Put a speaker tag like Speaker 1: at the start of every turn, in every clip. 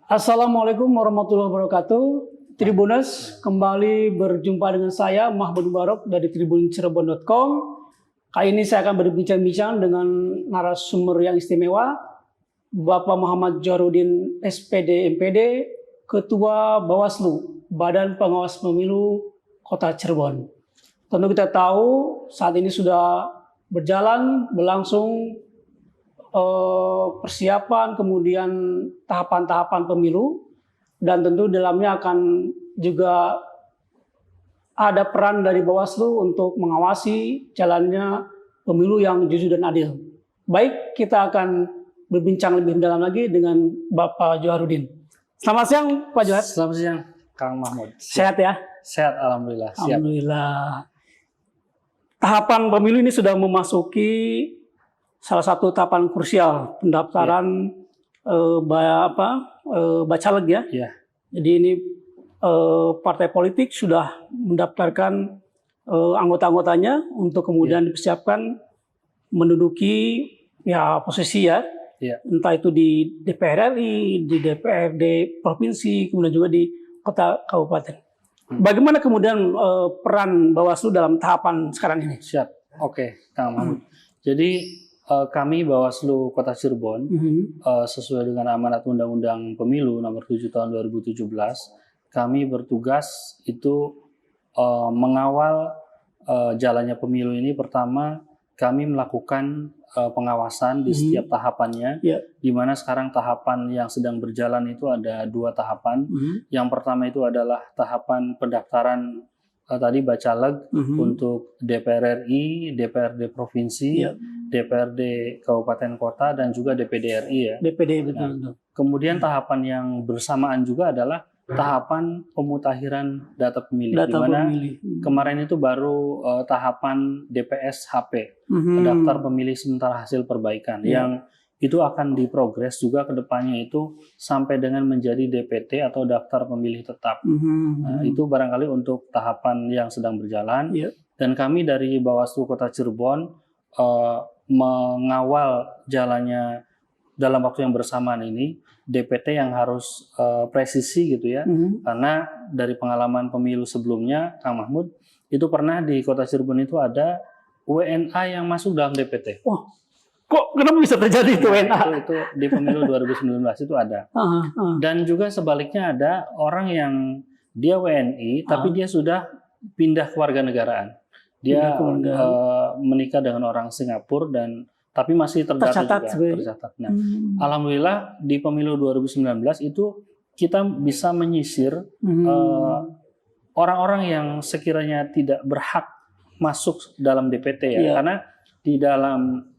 Speaker 1: Assalamualaikum warahmatullahi wabarakatuh. Tribuners, kembali berjumpa dengan saya Mahmud Barok dari tribuncerebon.com. Kali ini saya akan berbincang-bincang dengan narasumber yang istimewa, Bapak Muhammad Dzahrudin SPD MPD, Ketua Bawaslu, Badan Pengawas Pemilu Kota Cirebon. Tentu kita tahu saat ini sudah berlangsung persiapan, kemudian tahapan-tahapan pemilu, dan tentu dalamnya akan juga ada peran dari Bawaslu untuk mengawasi jalannya pemilu yang jujur dan adil. Baik, kita akan berbincang lebih dalam lagi dengan Bapak Dzahrudin. Selamat siang, Pak Dzahrudin.
Speaker 2: Selamat siang, Kang Mahmud.
Speaker 1: Sehat ya?
Speaker 2: Sehat, alhamdulillah. Siap.
Speaker 1: Alhamdulillah. Tahapan pemilu ini sudah memasuki salah satu tahapan krusial, pendaftaran bacalek ya.
Speaker 2: Ya.
Speaker 1: Jadi ini partai politik sudah mendaftarkan anggota-anggotanya untuk kemudian dipersiapkan menduduki posisi ya.
Speaker 2: Ya.
Speaker 1: Entah itu di DPR RI, di DPRD provinsi, kemudian juga di kota kabupaten. Bagaimana kemudian peran Bawaslu dalam tahapan sekarang ini?
Speaker 2: Siap. Oke, Kang Mahmud. Jadi kami Bawaslu Kota Cirebon sesuai dengan amanat Undang-Undang Pemilu Nomor 7 Tahun 2017, kami bertugas itu mengawal jalannya pemilu ini. Pertama, kami melakukan pengawasan di setiap tahapannya, di mana sekarang tahapan yang sedang berjalan itu ada 2 tahapan. Yang pertama itu adalah tahapan pendaftaran tadi bacalek untuk DPR RI, DPRD provinsi, DPRD kabupaten kota, dan juga DPD RI ya.
Speaker 1: DPD betul.
Speaker 2: Nah, kemudian tahapan yang bersamaan juga adalah tahapan pemutakhiran data pemilih, di mana kemarin itu baru tahapan DPS HP, daftar pemilih sementara hasil perbaikan, yang itu akan diprogres juga ke depannya itu sampai dengan menjadi DPT atau daftar pemilih tetap. Nah, itu barangkali untuk tahapan yang sedang berjalan. Dan kami dari Bawaslu Kota Cirebon mengawal jalannya dalam waktu yang bersamaan ini DPT yang harus presisi gitu ya. Karena dari pengalaman pemilu sebelumnya, Kang Mahmud, itu pernah di Kota Cirebon itu ada WNA yang masuk dalam DPT.
Speaker 1: Oh. Kok kenapa bisa terjadi itu WNA?
Speaker 2: Itu di pemilu 2019 itu ada. Dan juga sebaliknya ada orang yang dia WNI tapi dia sudah pindah kewarganegaraan. Dia menikah dengan orang Singapura dan tapi masih tercatat. Nah, alhamdulillah di pemilu 2019 itu kita bisa menyisir orang-orang yang sekiranya tidak berhak masuk dalam DPT ya. Karena di dalam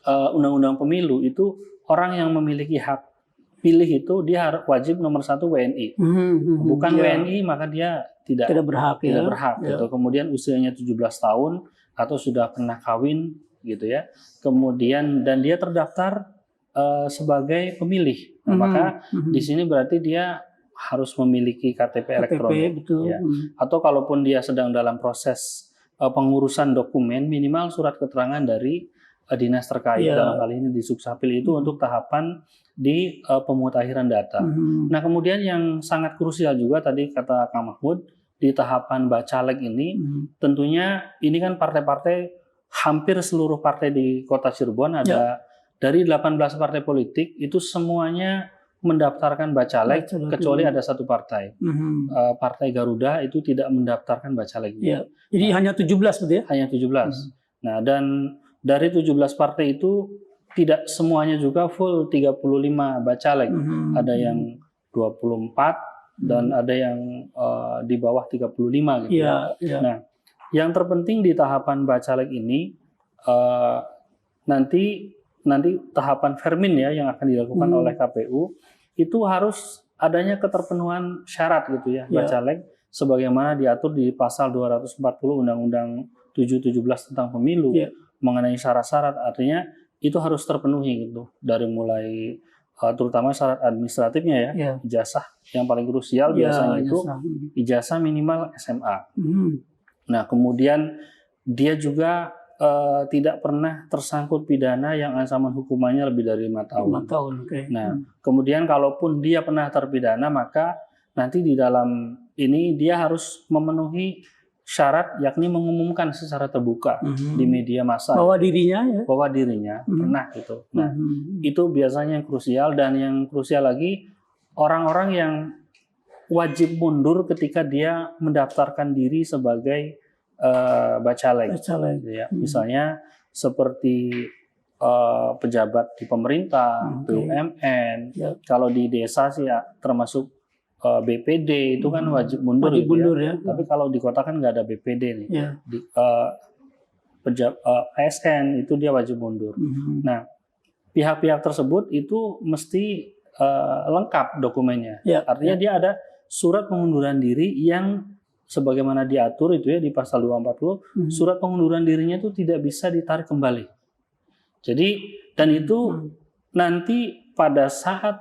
Speaker 2: Undang-Undang Pemilu itu orang yang memiliki hak pilih itu dia harus wajib nomor 1 WNI. Bukan WNI maka dia tidak berhak gitu. Kemudian usianya 17 tahun atau sudah pernah kawin gitu ya. Kemudian dan dia terdaftar sebagai pemilih. Nah, maka di sini berarti dia harus memiliki KTP elektronik.
Speaker 1: Betul.
Speaker 2: Ya. Atau kalaupun dia sedang dalam proses pengurusan dokumen, minimal surat keterangan dari dinas terkait, dalam hal ini di Suksapil itu untuk tahapan di pemutakhiran data. Nah, kemudian yang sangat krusial juga tadi kata Kang Mahmud, di tahapan bacalek ini tentunya ini kan partai-partai, hampir seluruh partai di Kota Cirebon ada dari 18 partai politik itu semuanya mendaftarkan bacalek kecuali ada satu partai. Partai Garuda itu tidak mendaftarkan bacalek.
Speaker 1: Jadi hanya 17 betul ya? Hanya
Speaker 2: 17. Nah, dan dari 17 partai itu tidak semuanya juga full 35 bacalek. Ada yang 24 dan ada yang di bawah 35 gitu. Nah, yang terpenting di tahapan bacalek ini nanti tahapan vermin ya yang akan dilakukan oleh KPU itu harus adanya keterpenuhan syarat gitu ya bacalek sebagaimana diatur di pasal 240 Undang-Undang 717 tentang pemilu. Mengenai syarat-syarat, artinya itu harus terpenuhi gitu, dari mulai terutama syarat administratifnya ya, ijazah yang paling krusial biasanya itu ijazah minimal SMA. Nah, kemudian dia juga tidak pernah tersangkut pidana yang ancaman hukumannya lebih dari 5 tahun.
Speaker 1: 5 tahun, oke.
Speaker 2: Nah, kemudian kalaupun dia pernah terpidana, maka nanti di dalam ini dia harus memenuhi syarat, yakni mengumumkan secara terbuka di media massa
Speaker 1: Bahwa dirinya ya.
Speaker 2: bahwa dirinya pernah gitu. Nah, itu biasanya yang krusial, dan yang krusial lagi orang-orang yang wajib mundur ketika dia mendaftarkan diri sebagai bacalek. Gitu ya. Misalnya seperti pejabat di pemerintah, BUMN.
Speaker 1: Ya.
Speaker 2: Kalau di desa sih ya termasuk BPD itu kan wajib mundur,
Speaker 1: Wajib
Speaker 2: gitu
Speaker 1: mundur
Speaker 2: ya.
Speaker 1: ya.
Speaker 2: Tapi kalau di kota kan nggak ada BPD nih.
Speaker 1: Ya.
Speaker 2: Di, ASN itu dia wajib mundur. Nah, pihak-pihak tersebut itu mesti lengkap dokumennya.
Speaker 1: Ya.
Speaker 2: Artinya dia ada surat pengunduran diri yang sebagaimana diatur itu ya di pasal 240, surat pengunduran dirinya itu tidak bisa ditarik kembali. Jadi, dan itu nanti pada saat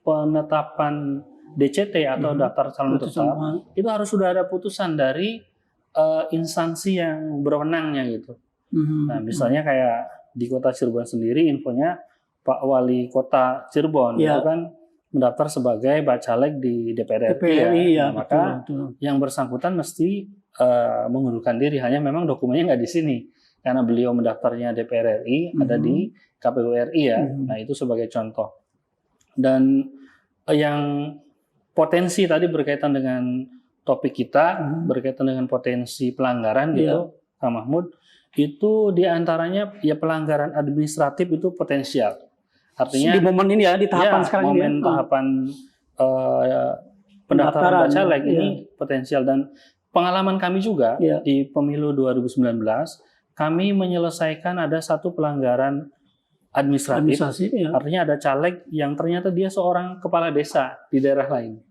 Speaker 2: penetapan DCT atau daftar calon tetap, itu harus sudah ada putusan dari instansi yang berwenangnya gitu. Nah, misalnya kayak di Kota Cirebon sendiri, infonya Pak Wali Kota Cirebon itu kan mendaftar sebagai bacalek di DPR RI ya. Nah, maka yang bersangkutan mesti mengundurkan diri. Hanya memang dokumennya nggak di sini karena beliau mendaftarnya DPR RI, ada di KPU RI ya. Nah, itu sebagai contoh. Dan yang potensi tadi berkaitan dengan topik kita, berkaitan dengan potensi pelanggaran gitu, Kak Mahmud, itu diantaranya ya pelanggaran administratif itu potensial. Artinya
Speaker 1: di momen ini ya, di tahapan sekarang
Speaker 2: momen
Speaker 1: ini ya.
Speaker 2: tahapan pendaftaran bacalek ini potensial. Dan pengalaman kami juga di pemilu 2019, kami menyelesaikan ada satu pelanggaran administratif. Artinya ada caleg yang ternyata dia seorang kepala desa di daerah lain.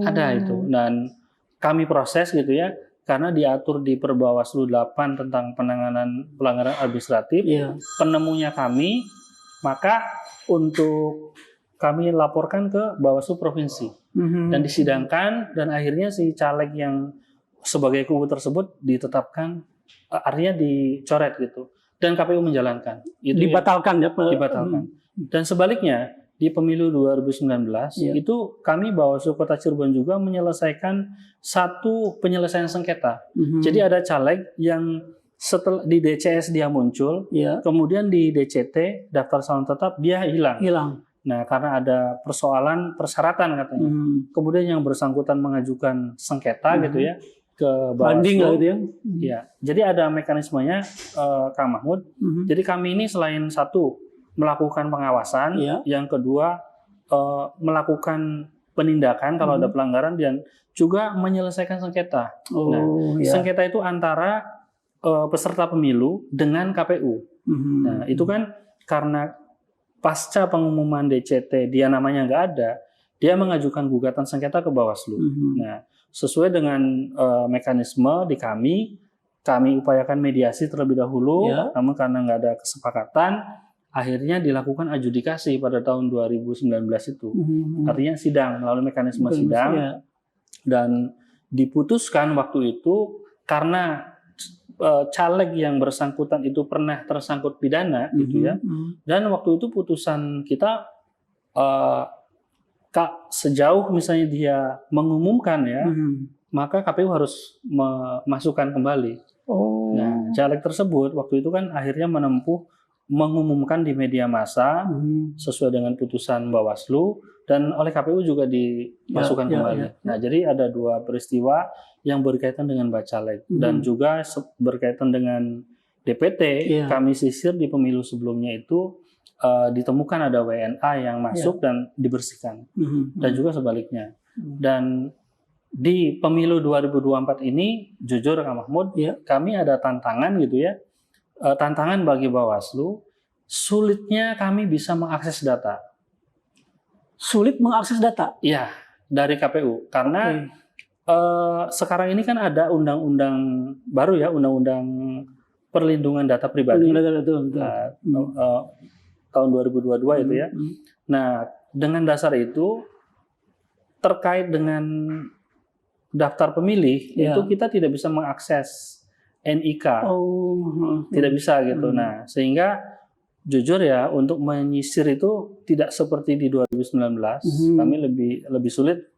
Speaker 2: Ada itu, dan kami proses gitu ya, karena diatur di Perbawaslu 8 tentang penanganan pelanggaran administratif. Penemunya kami, maka untuk kami laporkan ke Bawaslu Provinsi dan disidangkan, dan akhirnya si caleg yang sebagai kubu tersebut ditetapkan, artinya dicoret gitu, dan KPU menjalankan. Itu
Speaker 1: dibatalkan ya.
Speaker 2: Dibatalkan. Dan sebaliknya di pemilu 2019 itu kami Bawaslu Kota Cirebon juga menyelesaikan satu penyelesaian sengketa. Jadi ada caleg yang setelah di DCS dia muncul, kemudian di DCT daftar calon tetap dia hilang. Nah, karena ada persoalan persyaratan katanya. Kemudian yang bersangkutan mengajukan sengketa gitu ya ke Bawaslu.
Speaker 1: Gitu ya.
Speaker 2: Ya. Jadi ada mekanismenya, Kang Mahmud. Jadi kami ini selain satu melakukan pengawasan, yang kedua melakukan penindakan kalau ada pelanggaran, dan juga menyelesaikan sengketa. Sengketa itu antara peserta pemilu dengan KPU. Nah, itu kan karena pasca pengumuman DCT dia namanya nggak ada, dia mengajukan gugatan sengketa ke Bawaslu. Nah, sesuai dengan mekanisme di kami upayakan mediasi terlebih dahulu, namun karena nggak ada kesepakatan, akhirnya dilakukan adjudikasi pada tahun 2019 itu. Artinya sidang, melalui mekanisme sidang, dan diputuskan waktu itu karena caleg yang bersangkutan itu pernah tersangkut pidana gitu ya. Dan waktu itu putusan kita sejauh misalnya dia mengumumkan ya, maka KPU harus memasukkan kembali. Nah, caleg tersebut waktu itu kan akhirnya menempuh mengumumkan di media massa sesuai dengan putusan Bawaslu, dan oleh KPU juga dimasukkan kembali. Nah, jadi ada dua peristiwa yang berkaitan dengan bacalek dan juga berkaitan dengan DPT. Kami sisir di pemilu sebelumnya itu ditemukan ada WNA yang masuk dan dibersihkan, dan juga sebaliknya. Dan di pemilu 2024 ini, jujur Kak Mahmud, kami ada tantangan gitu ya. Tantangan bagi Bawaslu, sulitnya kami bisa mengakses data.
Speaker 1: Sulit mengakses data?
Speaker 2: Iya, dari KPU. Karena sekarang ini kan ada undang-undang baru ya, undang-undang perlindungan data pribadi. Tahun 2022 itu ya. Nah, dengan dasar itu, terkait dengan daftar pemilih, itu kita tidak bisa mengakses NIK.
Speaker 1: Oh.
Speaker 2: Tidak bisa gitu. Nah, sehingga jujur ya, untuk menyisir itu tidak seperti di 2019. Kami lebih sulit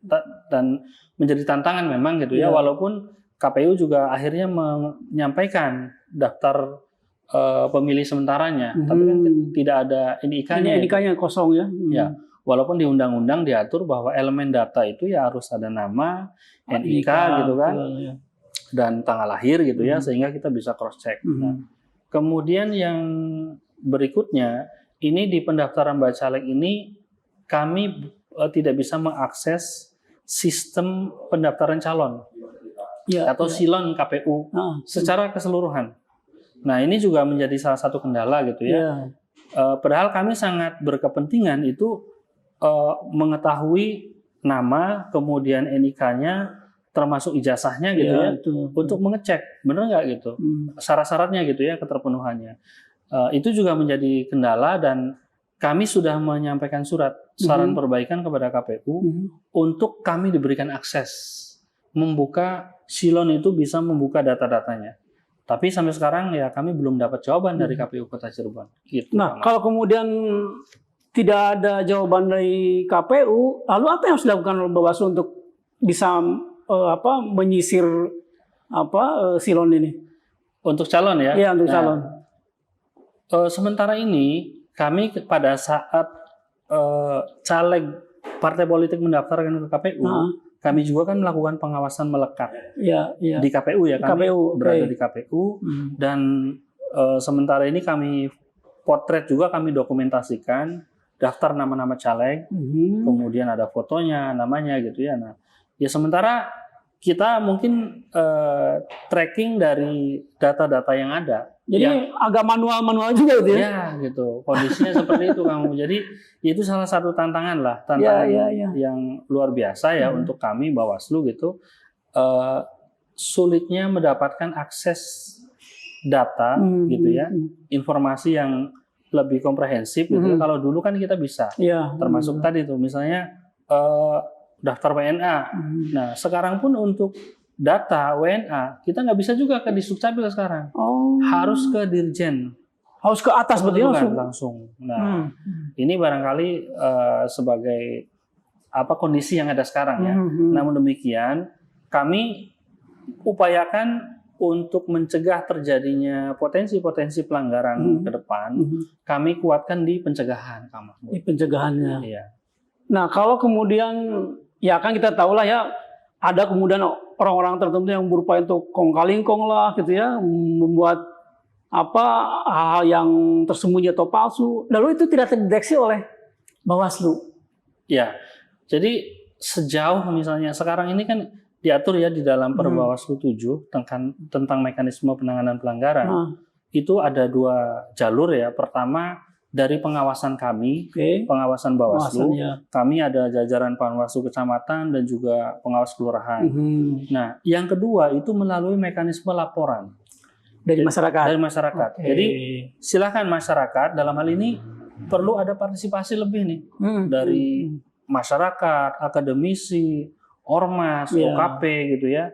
Speaker 2: dan menjadi tantangan memang gitu ya. Walaupun KPU juga akhirnya menyampaikan daftar pemilih sementaranya, tapi kan tidak ada NIK-nya.
Speaker 1: NIK-nya kosong ya.
Speaker 2: Ya, walaupun di undang-undang diatur bahwa elemen data itu ya harus ada nama, NIK gitu kan, dan tanggal lahir gitu ya, sehingga kita bisa cross check. Nah, kemudian yang berikutnya, ini di pendaftaran bacalek ini kami tidak bisa mengakses sistem pendaftaran calon atau silon KPU secara keseluruhan. Nah, ini juga menjadi salah satu kendala gitu ya. Padahal kami sangat berkepentingan itu mengetahui nama, kemudian NIK-nya, termasuk ijazahnya gitu ya, untuk mengecek benar nggak gitu, syarat-syaratnya gitu ya, keterpenuhannya. Itu juga menjadi kendala dan kami sudah menyampaikan surat saran perbaikan kepada KPU untuk kami diberikan akses membuka silon itu bisa membuka data-datanya. Tapi sampai sekarang ya kami belum dapat jawaban dari KPU Kota Cirebon. Gitu,
Speaker 1: nah, kalau kemudian tidak ada jawaban dari KPU, lalu apa yang harus dilakukan oleh Bawaslu untuk bisa menyisir silon ini?
Speaker 2: Untuk calon ya?
Speaker 1: Iya, untuk calon.
Speaker 2: Sementara ini kami pada saat caleg partai politik mendaftarkan ke KPU, kami juga kan melakukan pengawasan melekat di KPU ya, kami berada di KPU dan sementara ini kami potret juga, kami dokumentasikan daftar nama-nama caleg, kemudian ada fotonya, namanya gitu ya. Nah, ya sementara kita mungkin tracking dari data-data yang ada.
Speaker 1: Jadi agak manual juga gitu ya?
Speaker 2: Ya gitu, kondisinya seperti itu kamu. Jadi itu salah satu tantangan lah, yang luar biasa ya untuk kami Bawaslu gitu. Sulitnya mendapatkan akses data gitu ya, informasi yang lebih komprehensif gitu. Kalau dulu kan kita bisa, termasuk tadi tuh misalnya daftar WNA. Nah sekarang pun untuk data WNA kita nggak bisa juga ke Disdukcapil sekarang, harus ke Dirjen,
Speaker 1: harus ke atas berarti
Speaker 2: langsung. Nah ini barangkali sebagai kondisi yang ada sekarang ya. Namun demikian kami upayakan untuk mencegah terjadinya potensi-potensi pelanggaran ke depan, kami kuatkan di pencegahan,
Speaker 1: Di pencegahannya.
Speaker 2: Iya.
Speaker 1: Nah, kalau kemudian ya kan kita tahu lah ya, ada kemudian orang-orang tertentu yang berupaya untuk kong-kali-kong lah gitu ya, membuat hal yang tersembunyi atau palsu. Lalu itu tidak terdeteksi oleh Bawaslu.
Speaker 2: Ya. Jadi sejauh misalnya sekarang ini kan diatur ya di dalam Perbawaslu 7 tentang mekanisme penanganan pelanggaran. Itu ada 2 jalur ya. Pertama dari pengawasan kami, pengawasan Bawaslu, kami ada jajaran Panwaslu Kecamatan dan juga pengawas kelurahan. Nah, yang kedua itu melalui mekanisme laporan
Speaker 1: dari masyarakat.
Speaker 2: Jadi silakan masyarakat, dalam hal ini perlu ada partisipasi lebih nih dari masyarakat, akademisi, ormas, OKP gitu ya,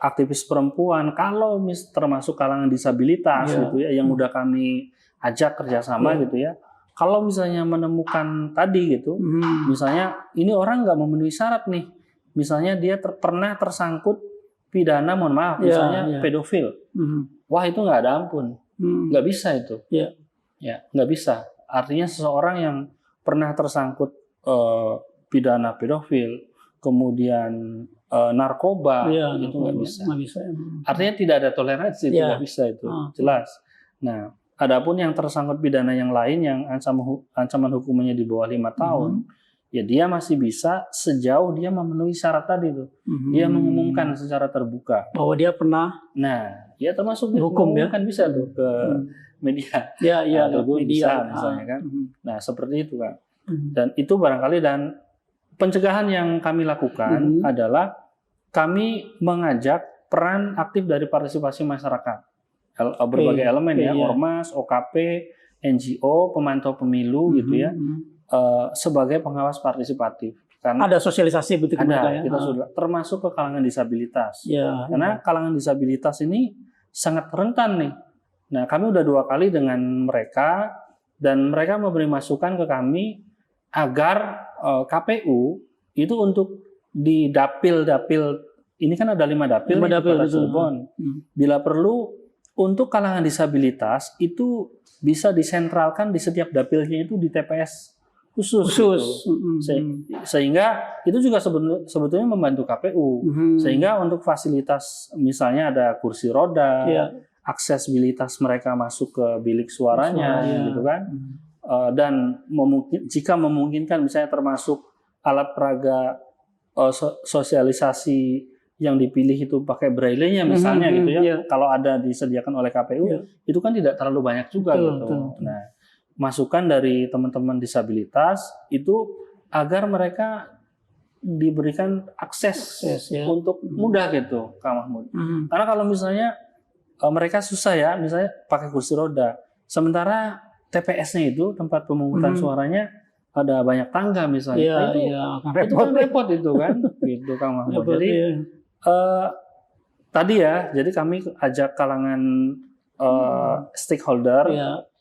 Speaker 2: aktivis perempuan, kalau termasuk kalangan disabilitas gitu ya, yang udah kami ajak kerjasama gitu ya. Kalau misalnya menemukan tadi gitu, misalnya ini orang nggak memenuhi syarat nih, misalnya dia pernah tersangkut pidana, mohon maaf, misalnya pedofil, wah itu nggak ada ampun, nggak bisa itu, ya nggak bisa. Artinya seseorang yang pernah tersangkut pidana pedofil, kemudian narkoba, itu nggak bisa. Artinya tidak ada toleransi, itu nggak bisa itu, jelas. Nah, adapun yang tersangkut pidana yang lain yang ancaman hukumannya di bawah 5 tahun, ya dia masih bisa sejauh dia memenuhi syarat tadi tuh. Dia mengumumkan secara terbuka
Speaker 1: bahwa dia pernah.
Speaker 2: Nah, ya termasuk
Speaker 1: hukum ya,
Speaker 2: kan bisa tuh ke media.
Speaker 1: Media
Speaker 2: bisa misalnya kan. Nah, seperti itu kan. Dan itu barangkali, dan pencegahan yang kami lakukan adalah kami mengajak peran aktif dari partisipasi masyarakat, berbagai elemen ya, ormas, OKP, NGO, pemantau pemilu gitu ya, sebagai pengawas partisipatif. Karena
Speaker 1: ada sosialisasi betul
Speaker 2: ada, kita sudah termasuk ke kalangan disabilitas. Karena kalangan disabilitas ini sangat rentan nih. Nah, kami udah 2 kali dengan mereka dan mereka memberi masukan ke kami agar KPU itu untuk di dapil-dapil, ini kan ada 5 dapil di Kota Cirebon. Bila perlu untuk kalangan disabilitas itu bisa disentralkan di setiap dapilnya itu di TPS khusus. Sehingga itu juga sebetulnya membantu KPU. Sehingga untuk fasilitas misalnya ada kursi roda, aksesibilitas mereka masuk ke bilik suaranya gitu kan. Dan jika memungkinkan misalnya termasuk alat peraga sosialisasi yang dipilih itu pakai braille-nya misalnya gitu ya. Kalau ada disediakan oleh KPU itu kan tidak terlalu banyak juga gitu. Nah, masukan dari teman-teman disabilitas itu agar mereka diberikan akses untuk mudah gitu, Kak Mahmud. Karena kalau misalnya mereka susah ya, misalnya pakai kursi roda, sementara TPS-nya itu tempat pemungutan suaranya ada banyak tangga misalnya, itu kan repot itu kan, gitu Kak Mahmud. Jadi tadi ya, jadi kami ajak kalangan stakeholder,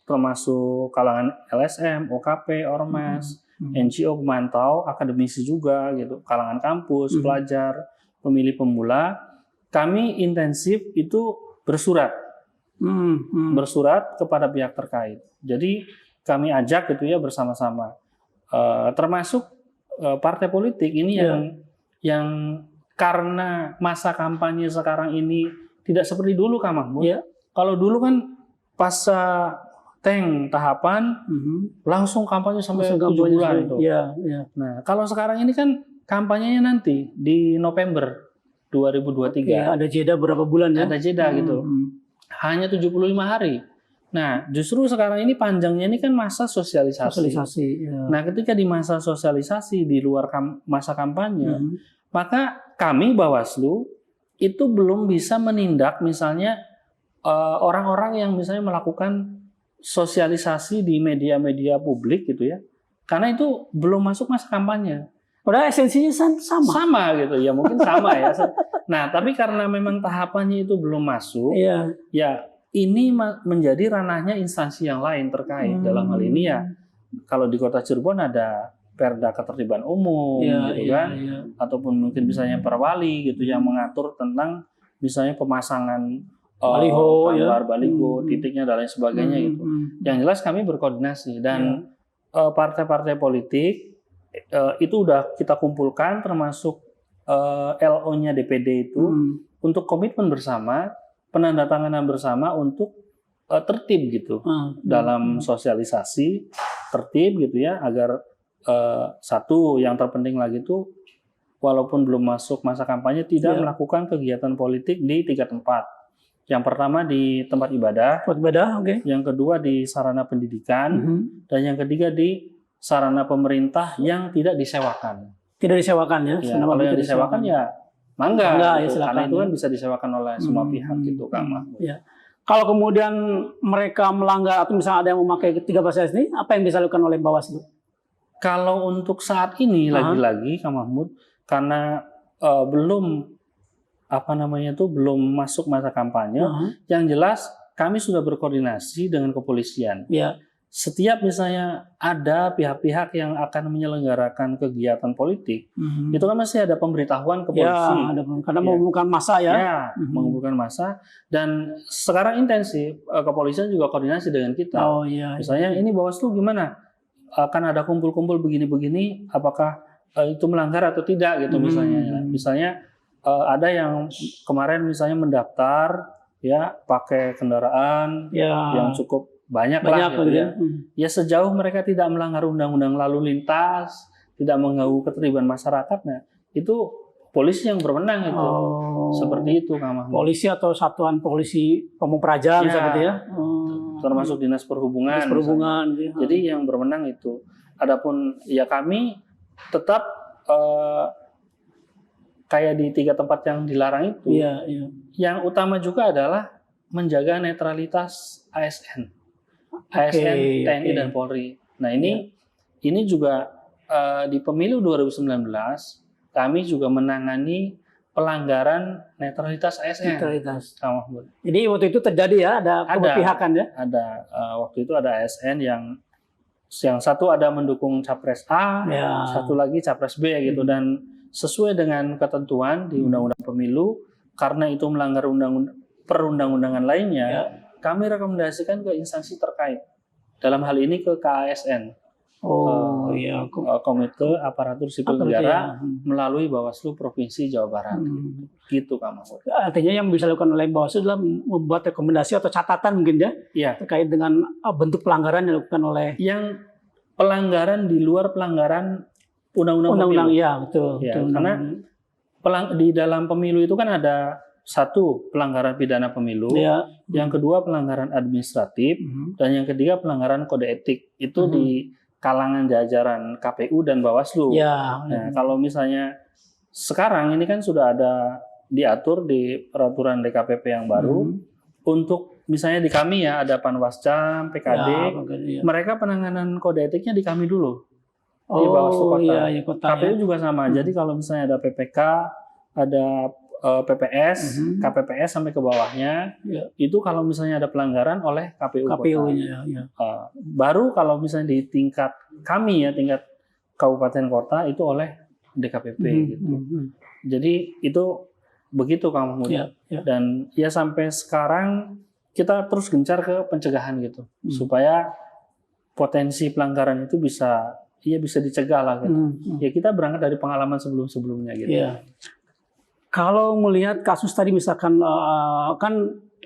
Speaker 2: termasuk kalangan LSM, OKP, Ormas, NGO pemantau, akademisi juga gitu, kalangan kampus, pelajar, pemilih pemula. Kami intensif itu bersurat kepada pihak terkait. Jadi kami ajak gitu ya bersama-sama, termasuk partai politik ini yang karena masa kampanye sekarang ini tidak seperti dulu Kak Mahmud. Kalau dulu kan pasca tahapan langsung kampanye sampai 7 bulan tuh. Nah, kalau sekarang ini kan kampanyenya nanti di November 2023.
Speaker 1: Ada jeda berapa bulan ya?
Speaker 2: Ada jeda gitu. Hanya 75 hari. Nah, justru sekarang ini panjangnya ini kan masa sosialisasi. Nah, ketika di masa sosialisasi di luar masa kampanye, maka kami Bawaslu itu belum bisa menindak misalnya orang-orang yang misalnya melakukan sosialisasi di media-media publik gitu ya, karena itu belum masuk masa kampanye.
Speaker 1: Padahal esensinya sama
Speaker 2: gitu ya, mungkin sama ya. Nah, tapi karena memang tahapannya itu belum masuk, ya ini menjadi ranahnya instansi yang lain terkait. Dalam hal ini ya, kalau di Kota Cirebon ada Perda Ketertiban Umum, gitu kan, ataupun mungkin misalnya Perwali gitu yang mengatur tentang misalnya pemasangan baliho, titiknya dan lain sebagainya gitu. Yang jelas kami berkoordinasi dan partai-partai politik itu udah kita kumpulkan termasuk LO-nya DPD itu untuk komitmen bersama, penandatanganan bersama untuk tertib gitu dalam sosialisasi, tertib gitu ya, agar satu yang terpenting lagi itu walaupun belum masuk masa kampanye tidak melakukan kegiatan politik di 3 tempat. Yang pertama di tempat ibadah, yang kedua di sarana pendidikan, dan yang ketiga di sarana pemerintah yang tidak disewakan.
Speaker 1: Tidak disewakan ya?
Speaker 2: Kalau yang disewakan ya mangga gitu. Karena itu kan bisa disewakan oleh semua pihak gitu, Kak Mahmud.
Speaker 1: Kalau kemudian mereka melanggar atau misalnya ada yang memakai 13 ini, apa yang bisa dilakukan oleh Bawaslu?
Speaker 2: Kalau untuk saat ini lagi-lagi Kak Mahmud, karena belum belum masuk masa kampanye, yang jelas kami sudah berkoordinasi dengan kepolisian. Setiap misalnya ada pihak-pihak yang akan menyelenggarakan kegiatan politik, itu kan masih ada pemberitahuan ke polisi.
Speaker 1: Karena mengumpulkan massa
Speaker 2: mengumpulkan massa. Dan sekarang intensif, kepolisian juga koordinasi dengan kita. Misalnya ini Bawaslu gimana? Akan ada kumpul-kumpul begini-begini, apakah itu melanggar atau tidak gitu misalnya. Misalnya ada yang kemarin misalnya mendaftar ya pakai kendaraan yang cukup banyak lah gitu ya. Ya sejauh mereka tidak melanggar undang-undang lalu lintas, tidak mengganggu ketertiban masyarakat, nah itu polisi yang berwenang itu. Seperti itu Kak Mahmud.
Speaker 1: Polisi atau satuan polisi Pamung Praja misalnya gitu ya.
Speaker 2: Termasuk Dinas Perhubungan. Jadi yang berwenang itu. Adapun ya kami tetap kayak di 3 tempat yang dilarang itu. Yang utama juga adalah menjaga netralitas ASN, TNI dan Polri. Nah ini juga di pemilu 2019 kami juga menangani pelanggaran netralitas ASN.
Speaker 1: Netralitas.
Speaker 2: Kang Mahmud.
Speaker 1: Jadi waktu itu terjadi ya ada keberpihakan ya.
Speaker 2: Ada waktu itu ada ASN yang satu ada mendukung capres A,
Speaker 1: Ya.
Speaker 2: satu lagi capres B gitu, dan sesuai dengan ketentuan di Undang-Undang Pemilu, karena itu melanggar perundang-undangan lainnya,
Speaker 1: Ya.
Speaker 2: kami rekomendasikan ke instansi terkait. Dalam hal ini ke KASN.
Speaker 1: Oh iya.
Speaker 2: Komite Aparatur Sipil Negara melalui Bawaslu Provinsi Jawa Barat. Gitu Kang Mahmud.
Speaker 1: Artinya yang bisa dilakukan oleh Bawaslu adalah membuat rekomendasi atau catatan mungkin ya,
Speaker 2: Iya.
Speaker 1: terkait dengan bentuk pelanggaran yang dilakukan oleh
Speaker 2: Yang pelanggaran di luar pelanggaran undang-undang pemilu.
Speaker 1: ya betul.
Speaker 2: Ya,
Speaker 1: betul.
Speaker 2: karena di dalam pemilu itu kan ada satu pelanggaran pidana pemilu,
Speaker 1: Ya.
Speaker 2: yang kedua pelanggaran administratif, dan yang ketiga pelanggaran kode etik. Itu di kalangan jajaran KPU dan Bawaslu.
Speaker 1: Ya.
Speaker 2: Nah, kalau misalnya sekarang ini kan sudah ada diatur di peraturan DKPP yang baru, untuk misalnya di kami ya ada Panwascam, PKD,
Speaker 1: Ya.
Speaker 2: mereka penanganan kode etiknya di kami dulu. Di Bawaslu Kota.
Speaker 1: Iya, ya, kota
Speaker 2: KPU
Speaker 1: ya.
Speaker 2: juga sama. Jadi kalau misalnya ada PPK, ada PPS, KPPS sampai ke bawahnya, itu kalau misalnya ada pelanggaran oleh KPU Kota.
Speaker 1: KPU-nya ya.
Speaker 2: Baru kalau misalnya di tingkat kami ya, tingkat kabupaten kota itu oleh DKPP gitu. Jadi itu begitu Kang Mahmud.
Speaker 1: Ya.
Speaker 2: Dan ya sampai sekarang kita terus gencar ke pencegahan gitu, supaya potensi pelanggaran itu bisa dicegah lah gitu. Ya kita berangkat dari pengalaman sebelum-sebelumnya gitu.
Speaker 1: Ya. Kalau melihat kasus tadi misalkan kan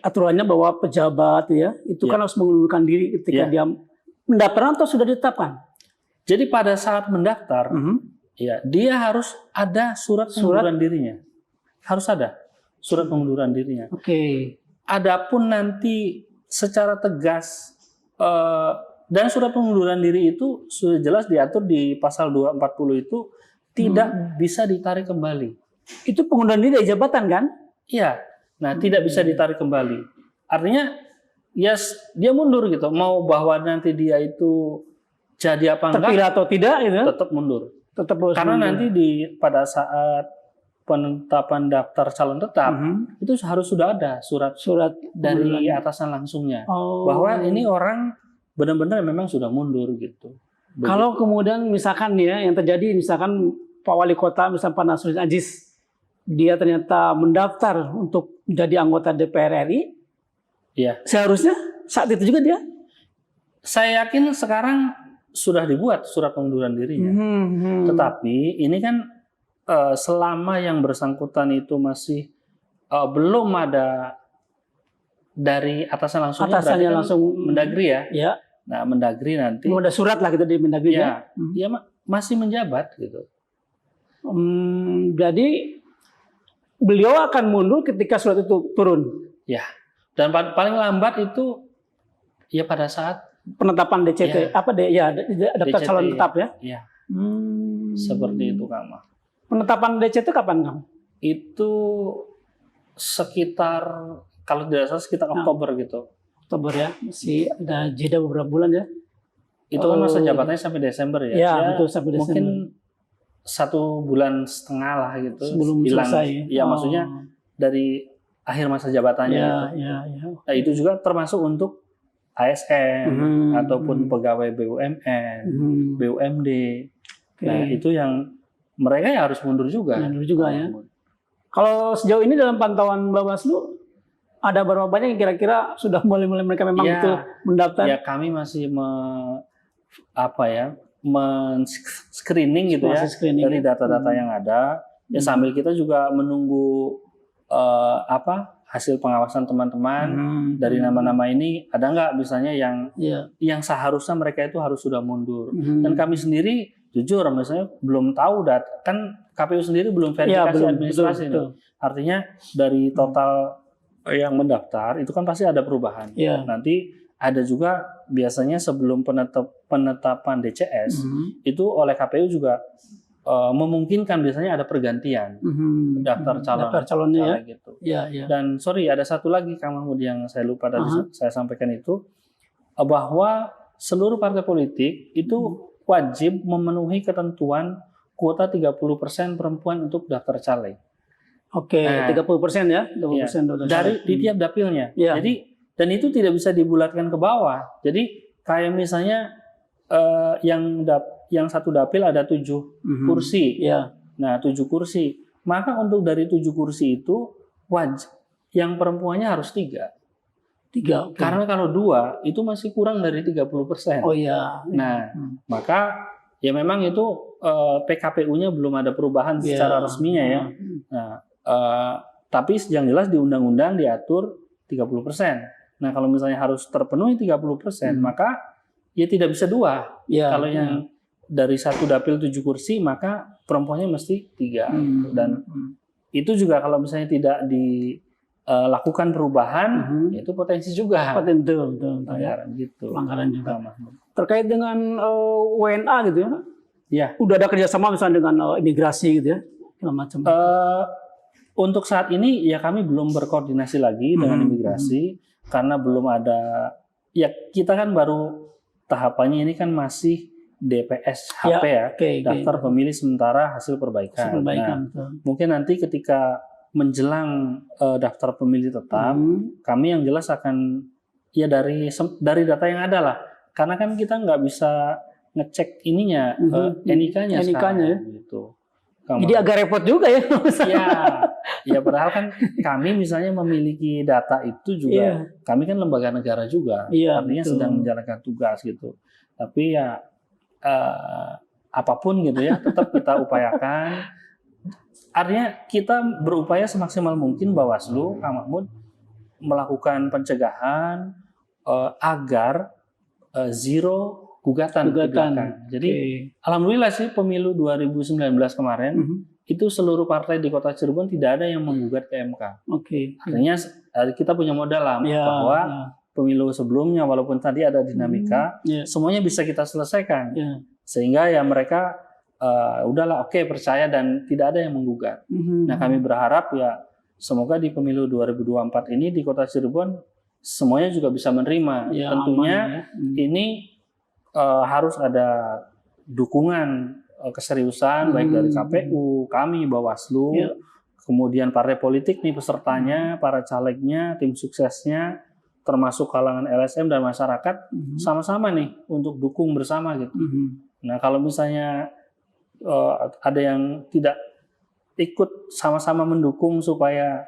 Speaker 1: aturannya bahwa pejabat ya itu kan harus mengundurkan diri ketika dia mendaftar atau sudah ditetapkan.
Speaker 2: Jadi pada saat mendaftar, ya dia harus ada surat pengunduran dirinya, harus ada surat pengunduran dirinya.
Speaker 1: Oke.
Speaker 2: Adapun nanti secara tegas dan surat pengunduran diri itu sudah jelas diatur di pasal 240 itu tidak bisa ditarik kembali.
Speaker 1: Itu pengunduran diri dari jabatan kan?
Speaker 2: Iya. Nah, tidak bisa ditarik kembali. Artinya dia mundur gitu. Mau bahwa nanti dia itu jadi apa enggak,
Speaker 1: terpilih atau tidak gitu.
Speaker 2: tetap mundur.
Speaker 1: Tetap harus
Speaker 2: Karena
Speaker 1: mundur.
Speaker 2: nanti pada saat penetapan daftar calon tetap itu harus sudah ada surat dari atasan langsungnya bahwa ini orang benar-benar memang sudah mundur gitu. Begitu.
Speaker 1: Kalau kemudian misalkan ya yang terjadi misalkan Pak Wali Kota misalkan Pak Nasruddin Aziz dia ternyata mendaftar untuk menjadi anggota DPR RI, seharusnya saat itu juga dia.
Speaker 2: Saya yakin sekarang sudah dibuat surat pengunduran dirinya. Tetapi ini kan selama yang bersangkutan itu masih belum ada dari atasan langsungnya,
Speaker 1: atasannya
Speaker 2: kan
Speaker 1: langsung
Speaker 2: Mendagri ya.
Speaker 1: Ya.
Speaker 2: Nah, Mendagri nanti.
Speaker 1: Mau ada surat lah gitu di Mendagri
Speaker 2: ya. Ya masih menjabat gitu.
Speaker 1: Jadi beliau akan mundur ketika surat itu turun.
Speaker 2: Ya. Dan paling lambat itu ya pada saat
Speaker 1: penetapan DCT daftar
Speaker 2: DCT,
Speaker 1: calon tetap ya.
Speaker 2: Iya. Seperti itu Kang.
Speaker 1: Penetapan DCT kapan Kang?
Speaker 2: Itu sekitar kalau tidak salah sekitar Oktober gitu.
Speaker 1: Oktober ya, masih ada jeda beberapa bulan ya.
Speaker 2: Itu kan masa jabatannya sampai Desember ya.
Speaker 1: Ya betul sampai Desember.
Speaker 2: Mungkin 1,5 bulan lah gitu.
Speaker 1: Sebelum
Speaker 2: hilang.
Speaker 1: selesai.
Speaker 2: Ya maksudnya dari akhir masa jabatannya.
Speaker 1: Ya.
Speaker 2: Nah itu juga termasuk untuk ASN ataupun pegawai BUMN, BUMD. Nah itu yang mereka ya harus mundur juga.
Speaker 1: Mundur juga ya. Kalau sejauh ini dalam pantauan Bawaslu ada berapa banyak yang kira-kira sudah mulai mereka memang itu mendaftar?
Speaker 2: Ya kami masih men-screening gitu ya dari data-data yang ada. Ya sambil kita juga menunggu hasil pengawasan teman-teman dari nama-nama ini ada nggak misalnya yang seharusnya mereka itu harus sudah mundur. Dan kami sendiri jujur misalnya belum tahu kan KPU sendiri belum verifikasi administrasi. Betul. Artinya dari total yang mendaftar itu kan pasti ada perubahan. Nanti ada juga biasanya sebelum penetapan DCS itu oleh KPU juga memungkinkan biasanya ada pergantian daftar calonnya gitu. Dan sorry ada satu lagi Kang Mahmud yang saya lupa tadi saya sampaikan itu bahwa seluruh partai politik itu wajib memenuhi ketentuan kuota 30% perempuan untuk daftar caleg.
Speaker 1: Oke,
Speaker 2: Nah,
Speaker 1: 30% ya,
Speaker 2: Iya,
Speaker 1: 30% total
Speaker 2: dari
Speaker 1: caleg.
Speaker 2: di tiap dapilnya.
Speaker 1: Iya.
Speaker 2: Jadi dan itu tidak bisa dibulatkan ke bawah. Jadi kayak misalnya yang satu dapil ada 7 kursi.
Speaker 1: Iya.
Speaker 2: Nah, 7 kursi. Maka untuk dari 7 kursi itu yang perempuannya harus 3.
Speaker 1: 3. Oke.
Speaker 2: Karena kalau 2 itu masih kurang dari 30%.
Speaker 1: Oh iya.
Speaker 2: Nah, maka ya memang itu PKPU-nya belum ada perubahan secara resminya ya. Nah, tapi yang jelas di undang-undang diatur 30%. Nah, kalau misalnya harus terpenuhi 30%, maka ya tidak bisa 2.
Speaker 1: Iya.
Speaker 2: Kalau yang dari satu dapil 7 kursi, maka perempuannya mesti 3. Dan itu juga kalau misalnya tidak dilakukan perubahan, itu potensi juga.
Speaker 1: Betul.
Speaker 2: Pelanggaran gitu.
Speaker 1: Pelanggaran juga. Terkait dengan WNA gitu ya.
Speaker 2: Iya.
Speaker 1: Udah ada kerjasama misalnya dengan imigrasi gitu ya, segala macam.
Speaker 2: Untuk saat ini ya kami belum berkoordinasi lagi dengan imigrasi karena belum ada. Ya kita kan baru tahapannya ini kan masih DPS HP ya, daftar pemilih sementara hasil perbaikan. Nah, mungkin nanti ketika menjelang daftar pemilih tetap, kami yang jelas akan ya dari data yang ada lah, karena kan kita nggak bisa ngecek ininya NIK-nya
Speaker 1: ya.
Speaker 2: Gitu.
Speaker 1: Jadi agak repot juga ya.
Speaker 2: Ya padahal kan kami misalnya memiliki data itu juga, kami kan lembaga negara juga, artinya sedang menjalankan tugas gitu. Tapi ya apapun gitu ya, tetap kita upayakan. Artinya kita berupaya semaksimal mungkin Bawaslu, Kang Mahmud, melakukan pencegahan agar zero gugatan. Jadi alhamdulillah sih pemilu 2019 kemarin itu seluruh partai di Kota Cirebon tidak ada yang menggugat ke MK. Artinya kita punya modal lah bahwa pemilu sebelumnya walaupun tadi ada dinamika, semuanya bisa kita selesaikan. Sehingga ya mereka udahlah percaya dan tidak ada yang menggugat. Nah, kami berharap ya semoga di pemilu 2024 ini di Kota Cirebon semuanya juga bisa menerima. Tentunya ini harus ada dukungan keseriusan baik dari KPU, kami Bawaslu, kemudian partai politik nih pesertanya, para calegnya, tim suksesnya, termasuk kalangan LSM dan masyarakat sama-sama nih untuk dukung bersama gitu. Nah, kalau misalnya ada yang tidak ikut sama-sama mendukung supaya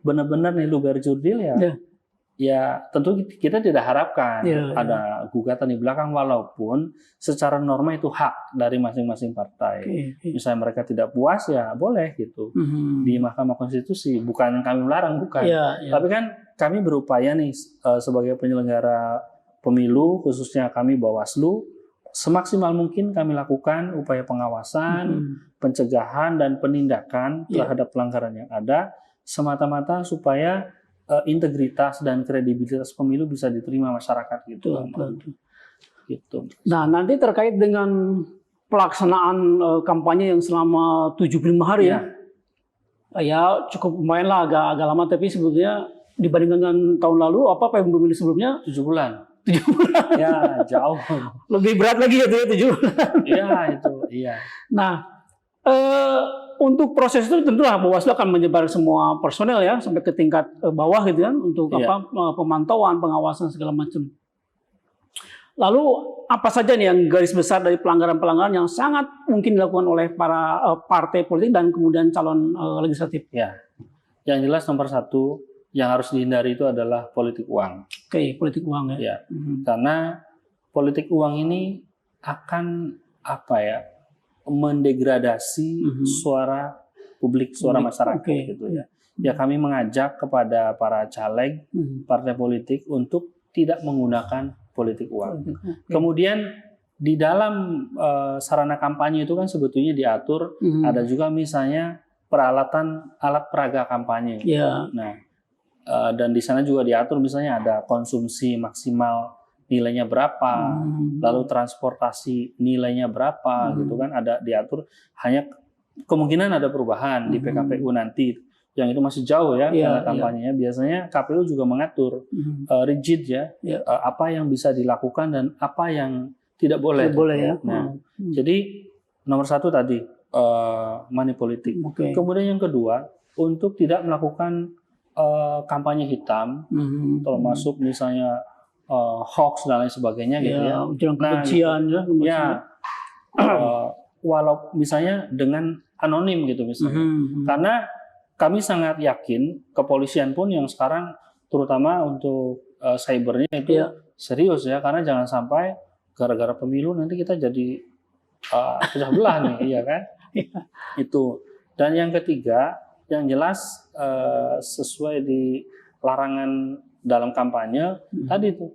Speaker 2: benar-benar nih luber jurdil ya tentu kita tidak harapkan ada gugatan di belakang, walaupun secara norma itu hak dari masing-masing partai. Misalnya mereka tidak puas ya boleh gitu di Mahkamah Konstitusi, bukan kami melarang, bukan. Tapi kan kami berupaya nih sebagai penyelenggara pemilu, khususnya kami Bawaslu, semaksimal mungkin kami lakukan upaya pengawasan, pencegahan dan penindakan terhadap pelanggaran yang ada, semata-mata supaya integritas dan kredibilitas pemilu bisa diterima masyarakat gitu. Gitu.
Speaker 1: Nah, nanti terkait dengan pelaksanaan kampanye yang selama 75 hari ya cukup lumayan lah, agak lama, tapi sebetulnya dibandingkan dengan tahun lalu pemilu sebelumnya
Speaker 2: 7 bulan.
Speaker 1: 7 bulan.
Speaker 2: Ya, jauh.
Speaker 1: Lebih berat lagi gitu ya 7 bulan.
Speaker 2: Iya.
Speaker 1: Nah, untuk proses itu tentulah Bawaslu akan menyebar semua personel ya sampai ke tingkat bawah gitu kan untuk pemantauan, pengawasan segala macam. Lalu apa saja nih yang garis besar dari pelanggaran-pelanggaran yang sangat mungkin dilakukan oleh para partai politik dan kemudian calon legislatif?
Speaker 2: Ya, yang jelas nomor 1 yang harus dihindari itu adalah politik uang.
Speaker 1: Politik uang ya.
Speaker 2: Karena politik uang ini akan mendegradasi suara publik, suara masyarakat gitu ya. Ya kami mengajak kepada para caleg partai politik untuk tidak menggunakan politik uang. Kemudian di dalam sarana kampanye itu kan sebetulnya diatur ada juga misalnya alat peraga kampanye. Nah, dan di sana juga diatur misalnya ada konsumsi maksimal nilainya berapa, lalu transportasi nilainya berapa, gitu kan, ada diatur. Hanya kemungkinan ada perubahan di PKPU nanti, yang itu masih jauh ya karena kampanyenya. Biasanya KPU juga mengatur rigid apa yang bisa dilakukan dan apa yang tidak boleh. Nah, jadi nomor 1 tadi money politik. Kemudian yang kedua, untuk tidak melakukan kampanye hitam, termasuk misalnya hoax dan lain sebagainya gitu ya.
Speaker 1: Ujaran kebencian ya.
Speaker 2: Ya, walau misalnya dengan anonim gitu misalnya. Karena kami sangat yakin kepolisian pun yang sekarang terutama untuk cybernya itu serius ya, karena jangan sampai gara-gara pemilu nanti kita jadi pecah belah nih, iya kan? Itu. Dan yang ketiga, yang jelas sesuai di larangan dalam kampanye tadi itu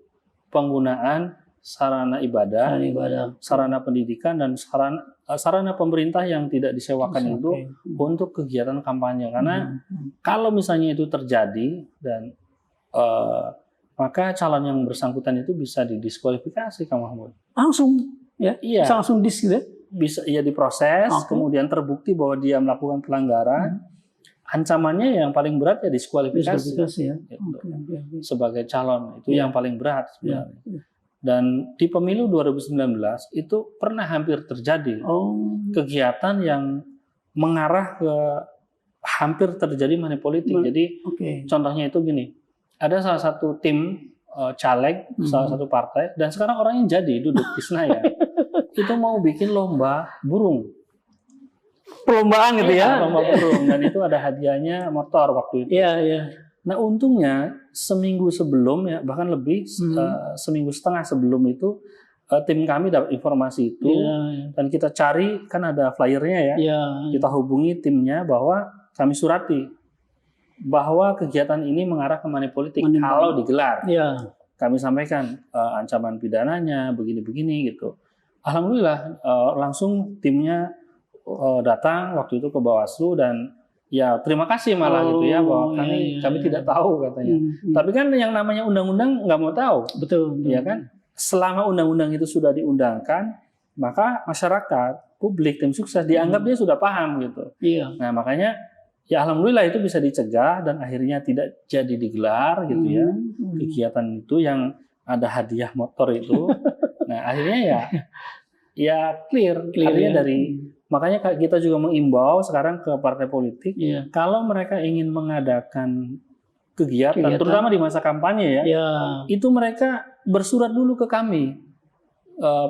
Speaker 2: penggunaan sarana ibadah, sarana pendidikan dan sarana pemerintah yang tidak disewakan itu untuk kegiatan kampanye. Karena kalau misalnya itu terjadi dan maka calon yang bersangkutan itu bisa didiskualifikasi, Kang Mahmud.
Speaker 1: Langsung ya?
Speaker 2: Iya.
Speaker 1: Bisa langsung gitu ya?
Speaker 2: Bisa ya diproses, kemudian terbukti bahwa dia melakukan pelanggaran. Ancamannya yang paling berat ya diskualifikasi
Speaker 1: ya.
Speaker 2: Gitu. Sebagai calon itu yang paling berat sebenarnya. Dan di pemilu 2019 itu pernah hampir terjadi kegiatan yang mengarah ke hampir terjadi money politik. Jadi contohnya itu gini, ada salah satu tim caleg salah satu partai dan sekarang orangnya jadi duduk di Senayan itu mau bikin lomba burung.
Speaker 1: Perlombaan gitu ya?
Speaker 2: Lomba burung, dan itu ada hadiahnya motor waktu itu.
Speaker 1: Iya.
Speaker 2: Nah untungnya seminggu sebelum ya, bahkan lebih seminggu setengah sebelum itu tim kami dapat informasi itu dan kita cari, kan ada flyernya ya. Kita hubungi timnya bahwa kami surati bahwa kegiatan ini mengarah ke money politik kalau digelar. Kami sampaikan ancaman pidananya begini-begini gitu. Alhamdulillah langsung timnya datang waktu itu ke Bawaslu dan ya terima kasih malah gitu ya bahwa kami tidak tahu katanya. Tapi kan yang namanya undang-undang nggak mau tahu. Betul. Ya kan? Selama undang-undang itu sudah diundangkan, maka masyarakat, publik, tim sukses dianggap dia sudah paham gitu. Nah, makanya ya alhamdulillah itu bisa dicegah dan akhirnya tidak jadi digelar gitu ya. Kegiatan itu yang ada hadiah motor itu. Nah, akhirnya ya clear artinya dari makanya kita juga mengimbau sekarang ke partai politik kalau mereka ingin mengadakan kegiatan terutama di masa kampanye itu mereka bersurat dulu ke kami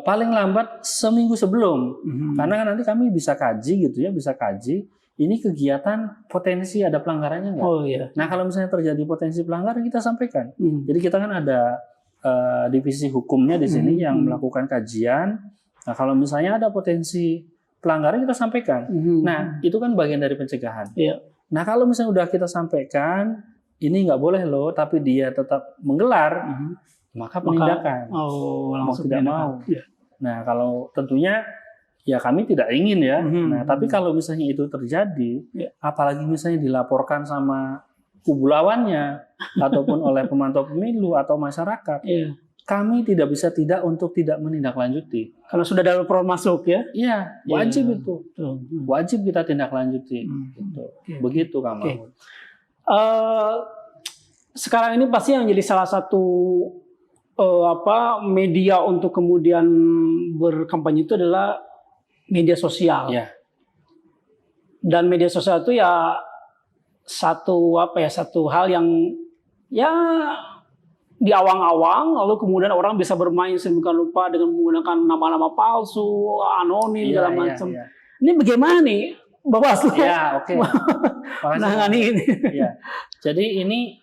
Speaker 2: paling lambat seminggu sebelum karena kan nanti kami bisa kaji gitu ya, bisa kaji ini kegiatan potensi ada pelanggarannya nggak? Nah kalau misalnya terjadi potensi pelanggaran kita sampaikan. Jadi kita kan ada divisi hukumnya di sini yang melakukan kajian. Nah kalau misalnya ada potensi pelanggaran kita sampaikan. Nah itu kan bagian dari pencegahan. Nah kalau misalnya udah kita sampaikan ini nggak boleh loh, tapi dia tetap menggelar, maka penindakan. Mau tidak mau. Nah kalau tentunya ya kami tidak ingin ya. Nah tapi kalau misalnya itu terjadi, apalagi misalnya dilaporkan sama kubu lawannya ataupun oleh pemantau pemilu atau masyarakat. Kami tidak bisa untuk tidak menindaklanjuti.
Speaker 1: Karena sudah dalam proses masuk ya?
Speaker 2: Iya, wajib itu. Wajib kita tindak lanjuti. Gitu. Begitu, Kang Mahmud.
Speaker 1: Sekarang ini pasti yang jadi salah satu media untuk kemudian berkampanye itu adalah media sosial. Dan media sosial itu ya satu hal yang ya di awang-awang, lalu kemudian orang bisa bermain sedemikian rupa dengan menggunakan nama-nama palsu, anonim, segala macam. Ini bagaimana nih, Bawaslu? Menangani ini.
Speaker 2: Jadi ini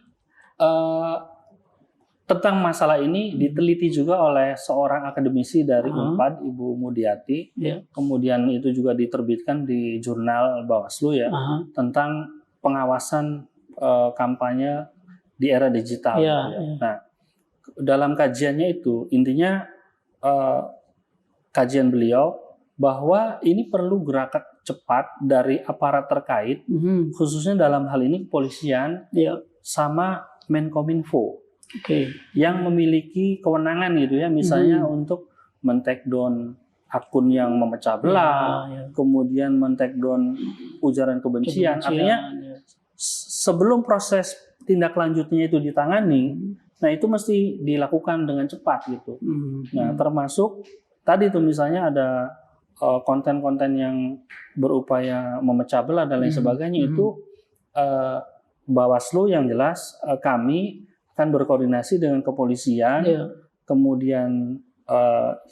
Speaker 2: tentang masalah ini diteliti juga oleh seorang akademisi dari Unpad, Ibu Mudyati. Kemudian itu juga diterbitkan di jurnal Bawaslu ya, tentang pengawasan kampanye di era digital. Nah, dalam kajiannya itu intinya kajian beliau bahwa ini perlu gerakan cepat dari aparat terkait, khususnya dalam hal ini kepolisian sama Menkominfo, yang memiliki kewenangan gitu ya, misalnya untuk men-take down akun yang memecah belah, kemudian men-take down ujaran kebencian. Artinya sebelum proses tindak lanjutnya itu ditangani, nah itu mesti dilakukan dengan cepat gitu. Nah termasuk tadi tuh misalnya ada konten-konten yang berupaya memecah belah dan lain sebagainya itu eh, Bawaslu yang jelas kami akan berkoordinasi dengan kepolisian,
Speaker 1: Iya.
Speaker 2: kemudian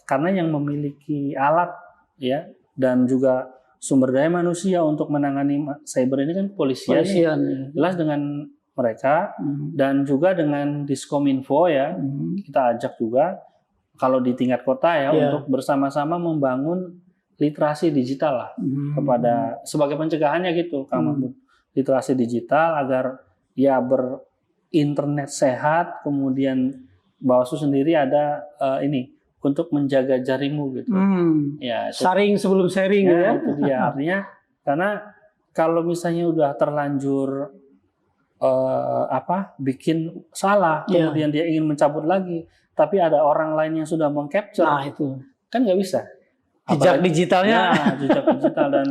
Speaker 2: karena yang memiliki alat ya dan juga sumber daya manusia untuk menangani cyber ini kan kepolisian.
Speaker 1: Kepolisian.
Speaker 2: Jelas dengan mereka dan juga dengan Diskominfo ya, kita ajak juga kalau di tingkat kota ya untuk bersama-sama membangun literasi digital lah kepada sebagai pencegahannya gitu, Kang Mahmud. Literasi digital agar ya berinternet sehat, kemudian Bawaslu sendiri ada ini untuk menjaga jarimu gitu. Ya, itu,
Speaker 1: Saring sebelum sharing ya.
Speaker 2: itu dia artinya karena kalau misalnya udah terlanjur bikin salah, kemudian dia ingin mencabut lagi, tapi ada orang lain yang sudah mengcapture,
Speaker 1: Nah itu
Speaker 2: kan nggak bisa.
Speaker 1: jejak digitalnya.
Speaker 2: Ya, jejak digital dan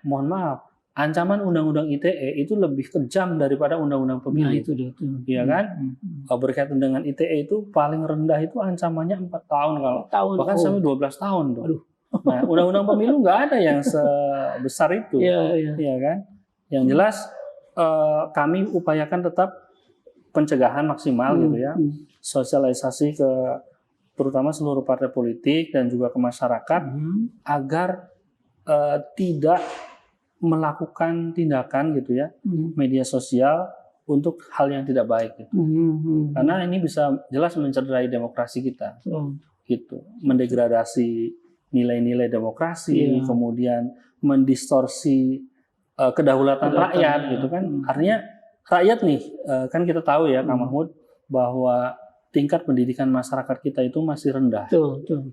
Speaker 2: mohon maaf, ancaman Undang-Undang ITE itu lebih kejam daripada Undang-Undang Pemilu.
Speaker 1: Nah itu dia.
Speaker 2: Iya kan? Berkaitan dengan ITE itu paling rendah itu ancamannya 4 tahun bahkan sampai 12 tahun tuh.
Speaker 1: Aduh.
Speaker 2: Nah, Undang-Undang Pemilu nggak ada yang sebesar itu. Iya kan? Yang jelas kami upayakan tetap pencegahan maksimal gitu ya. Sosialisasi ke terutama seluruh partai politik dan juga ke masyarakat agar tidak melakukan tindakan gitu ya media sosial untuk hal yang tidak baik gitu. Karena ini bisa jelas mencederai demokrasi kita gitu, mendegradasi nilai-nilai demokrasi, kemudian mendistorsi kedaulatan rakyat gitu kan. Artinya rakyat nih kan kita tahu ya Kang Mahmud bahwa tingkat pendidikan masyarakat kita itu masih rendah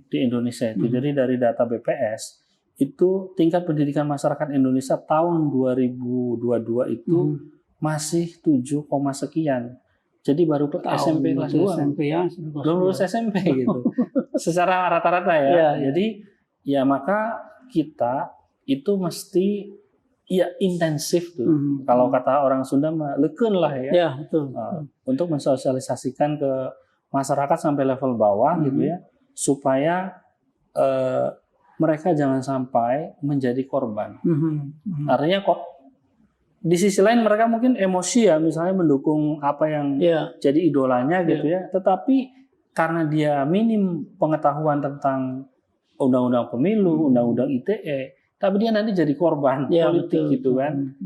Speaker 2: di Indonesia itu. Jadi dari data BPS itu tingkat pendidikan masyarakat Indonesia tahun 2022 itu masih 7, sekian. Jadi baru SMP kelas 2.
Speaker 1: SMP ya.
Speaker 2: Belum lulus SMP gitu. Secara rata-rata ya. Jadi ya maka kita itu mesti ya intensif tuh. Kalau kata orang Sunda mah leukeun lah ya.
Speaker 1: Ya, betul.
Speaker 2: Untuk mensosialisasikan ke masyarakat sampai level bawah gitu ya, supaya mereka jangan sampai menjadi korban. Artinya kok di sisi lain mereka mungkin emosi ya, misalnya mendukung apa yang jadi idolanya gitu ya, tetapi karena dia minim pengetahuan tentang undang-undang pemilu, undang-undang ITE, tapi dia nanti jadi korban politik gitu kan,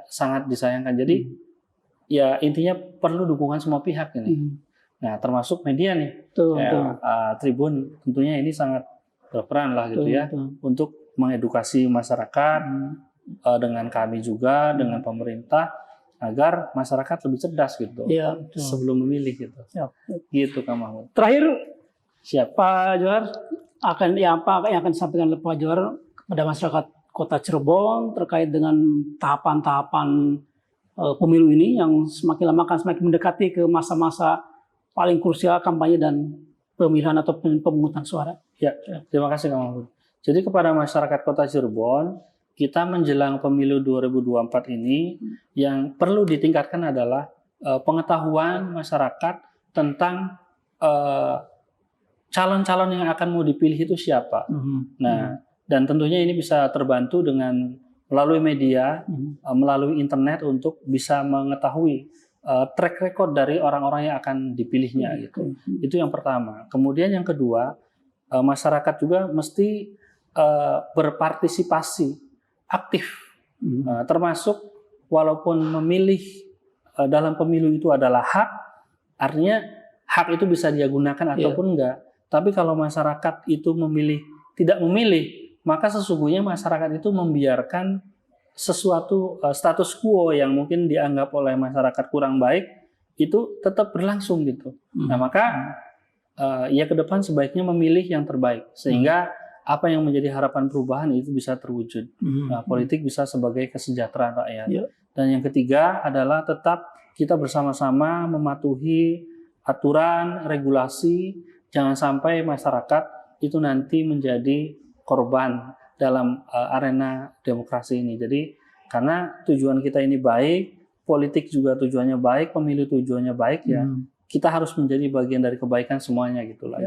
Speaker 2: sangat disayangkan. Jadi ya intinya perlu dukungan semua pihak ini. Nah, termasuk media nih, Tribun tentunya ini sangat berperan lah gitu ya, untuk mengedukasi masyarakat dengan kami juga, dengan pemerintah agar masyarakat lebih cerdas gitu, sebelum memilih gitu. Gitu Kang Mahmud.
Speaker 1: Terakhir,
Speaker 2: siap
Speaker 1: Pak Johar apa yang akan disampaikan oleh Pak Johar kepada masyarakat Kota Cirebon terkait dengan tahapan-tahapan pemilu ini yang semakin lama akan semakin mendekati ke masa-masa paling krusial kampanye dan pemilihan atau pemungutan suara.
Speaker 2: Ya, terima kasih Kang Mahmud. Jadi kepada masyarakat Kota Cirebon, kita menjelang pemilu 2024 ini yang perlu ditingkatkan adalah pengetahuan masyarakat tentang calon-calon yang akan mau dipilih itu siapa. Nah, dan tentunya ini bisa terbantu dengan melalui media, melalui internet untuk bisa mengetahui track record dari orang-orang yang akan dipilihnya gitu. Itu yang pertama. Kemudian yang kedua, masyarakat juga mesti berpartisipasi aktif, termasuk walaupun memilih dalam pemilu itu adalah hak, artinya hak itu bisa dia gunakan ataupun enggak. Tapi kalau masyarakat itu tidak memilih, maka sesungguhnya masyarakat itu membiarkan sesuatu status quo yang mungkin dianggap oleh masyarakat kurang baik itu tetap berlangsung gitu. Nah maka ya ke depan sebaiknya memilih yang terbaik sehingga apa yang menjadi harapan perubahan itu bisa terwujud. Nah, politik bisa sebagai kesejahteraan rakyat. Dan yang ketiga adalah tetap kita bersama-sama mematuhi aturan, regulasi, jangan sampai masyarakat itu nanti menjadi korban dalam arena demokrasi ini. Jadi karena tujuan kita ini baik, politik juga tujuannya baik, pemilu tujuannya baik ya, kita harus menjadi bagian dari kebaikan semuanya gitulah.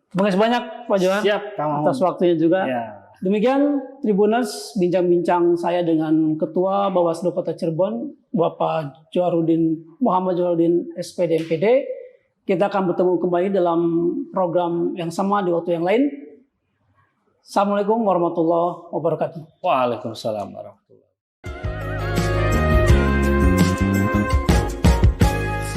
Speaker 1: Terima kasih banyak Pak Johar
Speaker 2: atas
Speaker 1: waktunya juga. Demikian Tribuners bincang-bincang saya dengan Ketua Bawaslu Kota Cirebon, Bapak Muhammad Joharudin SPD MPD. Kita akan bertemu kembali dalam program yang sama di waktu yang lain. Assalamualaikum warahmatullahi wabarakatuh.
Speaker 2: Waalaikumsalam warahmatullahi wabarakatuh.